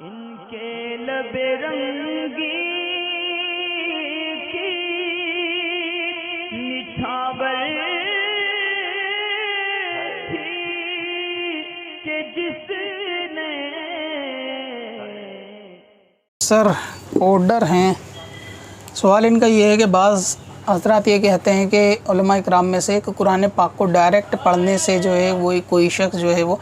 ان کے لب رنگی کی نچھاور تھی کہ جس نے سر آرڈر ہیں. سوال ان کا یہ ہے کہ بعض حضرات یہ کہتے ہیں کہ علماء اکرام میں سے کہ قرآن پاک کو ڈائریکٹ پڑھنے سے جو ہے وہ کوئی شخص جو ہے وہ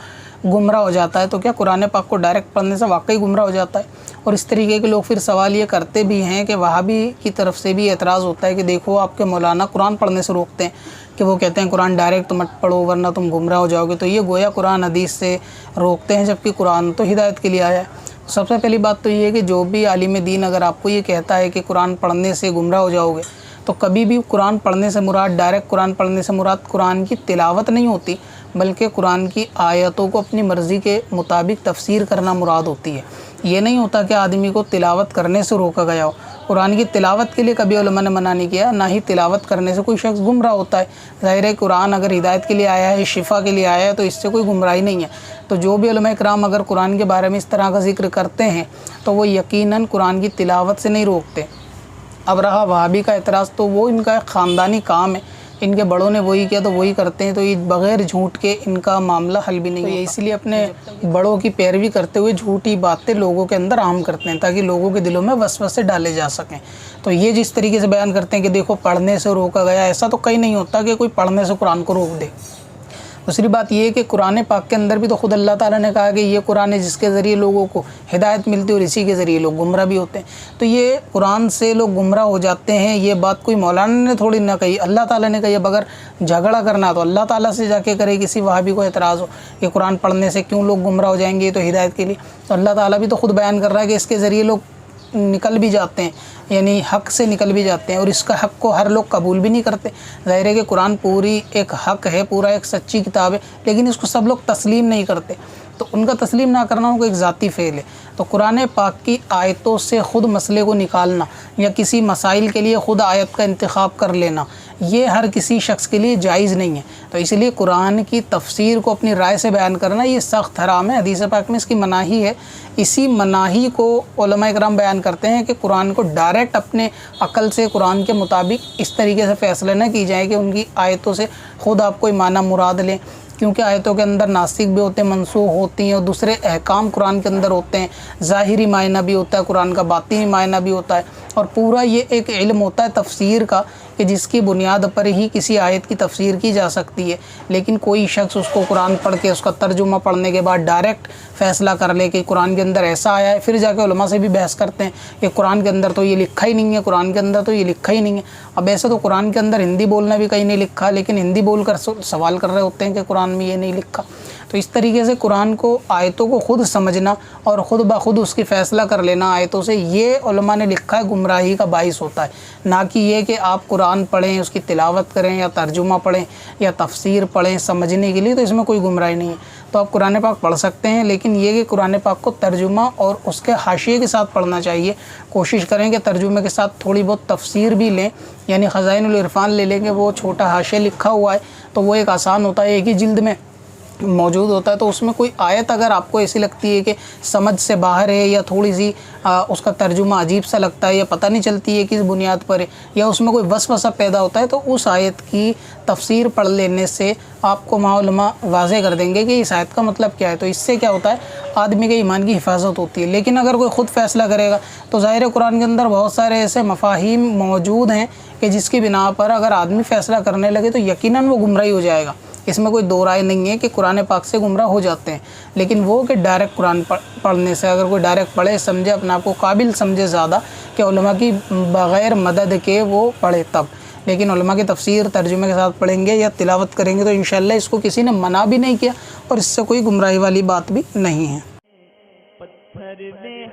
گمراہ ہو جاتا ہے. تو کیا قرآن پاک کو ڈائریکٹ پڑھنے سے واقعی گمراہ ہو جاتا ہے؟ اور اس طریقے کے لوگ پھر سوال یہ کرتے بھی ہیں کہ وہابی کی طرف سے بھی اعتراض ہوتا ہے کہ دیکھو آپ کے مولانا قرآن پڑھنے سے روکتے ہیں کہ وہ کہتے ہیں قرآن ڈائریکٹ مت پڑھو ورنہ تم گمراہ ہو جاؤ گے. تو یہ گویا قرآن حدیث سے روکتے ہیں جبکہ قرآن تو ہدایت کے لیے آیا ہے. سب سے پہلی بات تو یہ ہے کہ جو بھی عالم دین اگر آپ کو یہ کہتا ہے کہ قرآن پڑھنے سے گمراہ ہو جاؤ گے تو کبھی بھی قرآن پڑھنے سے مراد ڈائریکٹ قرآن پڑھنے سے مراد قرآن کی تلاوت نہیں ہوتی بلکہ قرآن کی آیتوں کو اپنی مرضی کے مطابق تفسیر کرنا مراد ہوتی ہے. یہ نہیں ہوتا کہ آدمی کو تلاوت کرنے سے روکا گیا ہو. قرآن کی تلاوت کے لیے کبھی علماء نے منع نہیں کیا، نہ ہی تلاوت کرنے سے کوئی شخص گمراہ ہوتا ہے. ظاہر ہے قرآن اگر ہدایت کے لیے آیا ہے، شفا کے لیے آیا ہے تو اس سے کوئی گمراہی نہیں ہے. تو جو بھی علماء کرام اگر قرآن کے بارے میں اس طرح کا ذکر کرتے ہیں تو وہ یقیناً قرآن کی تلاوت سے نہیں روکتے. اب رہا وہابی کا اعتراض تو وہ ان کا ایک خاندانی کام ہے، ان کے بڑوں نے وہی کیا تو وہی کرتے ہیں، تو یہ بغیر جھوٹ کے ان کا معاملہ حل بھی نہیں ہوتا. اس لیے اپنے بڑوں کی پیروی کرتے ہوئے جھوٹی باتیں لوگوں کے اندر عام کرتے ہیں تاکہ لوگوں کے دلوں میں وسوسے ڈالے جا سکیں. تو یہ جس طریقے سے بیان کرتے ہیں کہ دیکھو پڑھنے سے روکا گیا، ایسا تو کہیں نہیں ہوتا کہ کوئی پڑھنے سے قرآن کو روک دے. دوسری بات یہ ہے کہ قرآن پاک کے اندر بھی تو خود اللہ تعالیٰ نے کہا کہ یہ قرآن ہے جس کے ذریعے لوگوں کو ہدایت ملتی ہے اور اسی کے ذریعے لوگ گمراہ بھی ہوتے ہیں. تو یہ قرآن سے لوگ گمراہ ہو جاتے ہیں، یہ بات کوئی مولانا نے تھوڑی نہ کہی، اللہ تعالیٰ نے کہی. اب اگر جھگڑا کرنا تو اللہ تعالیٰ سے جا کے کرے. کسی وہابی کو اعتراض ہو کہ قرآن پڑھنے سے کیوں لوگ گمراہ ہو جائیں گے، یہ تو ہدایت کے لیے، تو اللہ تعالیٰ بھی تو خود بیان کر رہا ہے کہ اس کے ذریعے لوگ نکل بھی جاتے ہیں، یعنی حق سے نکل بھی جاتے ہیں، اور اس کا حق کو ہر لوگ قبول بھی نہیں کرتے. ظاہر ہے کہ قرآن پوری ایک حق ہے، پورا ایک سچی کتاب ہے، لیکن اس کو سب لوگ تسلیم نہیں کرتے. تو ان کا تسلیم نہ کرنا ان کو ایک ذاتی فعل ہے. تو قرآن پاک کی آیتوں سے خود مسئلے کو نکالنا یا کسی مسائل کے لیے خود آیت کا انتخاب کر لینا یہ ہر کسی شخص کے لیے جائز نہیں ہے. تو اس لیے قرآن کی تفسیر کو اپنی رائے سے بیان کرنا یہ سخت حرام ہے. حدیث پاک میں اس کی مناہی ہے. اسی مناہی کو علماء اکرام بیان کرتے ہیں کہ قرآن کو ڈائریکٹ اپنے عقل سے قرآن کے مطابق اس طریقے سے فیصلہ نہ کی جائے کہ ان کی آیتوں سے خود آپ کوئی معنی مراد لیں، کیونکہ آیتوں کے اندر ناسخ بھی ہوتے ہیں، منسوخ ہوتی ہیں، اور دوسرے احکام قرآن کے اندر ہوتے ہیں. ظاہری معنی بھی ہوتا ہے قرآن کا، باطنی معنی بھی ہوتا ہے، اور پورا یہ ایک علم ہوتا ہے تفسیر کا کہ جس کی بنیاد پر ہی کسی آیت کی تفسیر کی جا سکتی ہے. لیکن کوئی شخص اس کو قرآن پڑھ کے اس کا ترجمہ پڑھنے کے بعد ڈائریکٹ فیصلہ کر لے کہ قرآن کے اندر ایسا آیا ہے، پھر جا کے علماء سے بھی بحث کرتے ہیں کہ قرآن کے اندر تو یہ لکھا ہی نہیں ہے، قرآن کے اندر تو یہ لکھا ہی نہیں ہے. اب ایسے تو قرآن کے اندر ہندی بولنا بھی کہیں نہیں لکھا، لیکن ہندی بول کر سوال کر رہے ہوتے ہیں کہ قرآن میں یہ نہیں لکھا. تو اس طریقے سے قرآن کو آیتوں کو خود سمجھنا اور خود بخود اس کی فیصلہ کر لینا آیتوں سے، یہ علماء نے لکھا ہے گمراہی کا باعث ہوتا ہے. نہ کہ یہ کہ آپ قرآن پڑھیں، اس کی تلاوت کریں یا ترجمہ پڑھیں یا تفسیر پڑھیں سمجھنے کے لیے، تو اس میں کوئی گمراہی نہیں ہے. تو آپ قرآن پاک پڑھ سکتے ہیں، لیکن یہ کہ قرآن پاک کو ترجمہ اور اس کے حاشیے کے ساتھ پڑھنا چاہیے. کوشش کریں کہ ترجمے کے ساتھ تھوڑی بہت تفسیر بھی لیں، یعنی خزائن العرفان لے لیں کہ وہ چھوٹا حاشیہ لکھا ہوا ہے تو وہ ایک آسان ہوتا ہے، ایک ہی جلد میں موجود ہوتا ہے. تو اس میں کوئی آیت اگر آپ کو ایسی لگتی ہے کہ سمجھ سے باہر ہے یا تھوڑی سی اس کا ترجمہ عجیب سا لگتا ہے یا پتہ نہیں چلتی ہے کس بنیاد پر ہے یا اس میں کوئی وسوسہ پیدا ہوتا ہے، تو اس آیت کی تفسیر پڑھ لینے سے آپ کو علماء واضح کر دیں گے کہ اس آیت کا مطلب کیا ہے. تو اس سے کیا ہوتا ہے، آدمی کے ایمان کی حفاظت ہوتی ہے. لیکن اگر کوئی خود فیصلہ کرے گا تو ظاہر قرآن کے اندر بہت سارے ایسے مفاہیم موجود ہیں کہ جس کی بنا پر اگر آدمی فیصلہ کرنے لگے تو یقیناً وہ گمراہی ہو جائے گا. اس میں کوئی دو رائے نہیں ہے کہ قرآن پاک سے گمراہ ہو جاتے ہیں، لیکن وہ کہ ڈائریکٹ قرآن پڑھنے سے اگر کوئی ڈائریکٹ پڑھے، سمجھے، اپنے آپ کو قابل سمجھے زیادہ کہ علماء کی بغیر مدد کے وہ پڑھے تب. لیکن علماء کی تفسیر ترجمے کے ساتھ پڑھیں گے یا تلاوت کریں گے تو انشاءاللہ اس کو کسی نے منع بھی نہیں کیا اور اس سے کوئی گمراہی والی بات بھی نہیں ہے. پتھر میں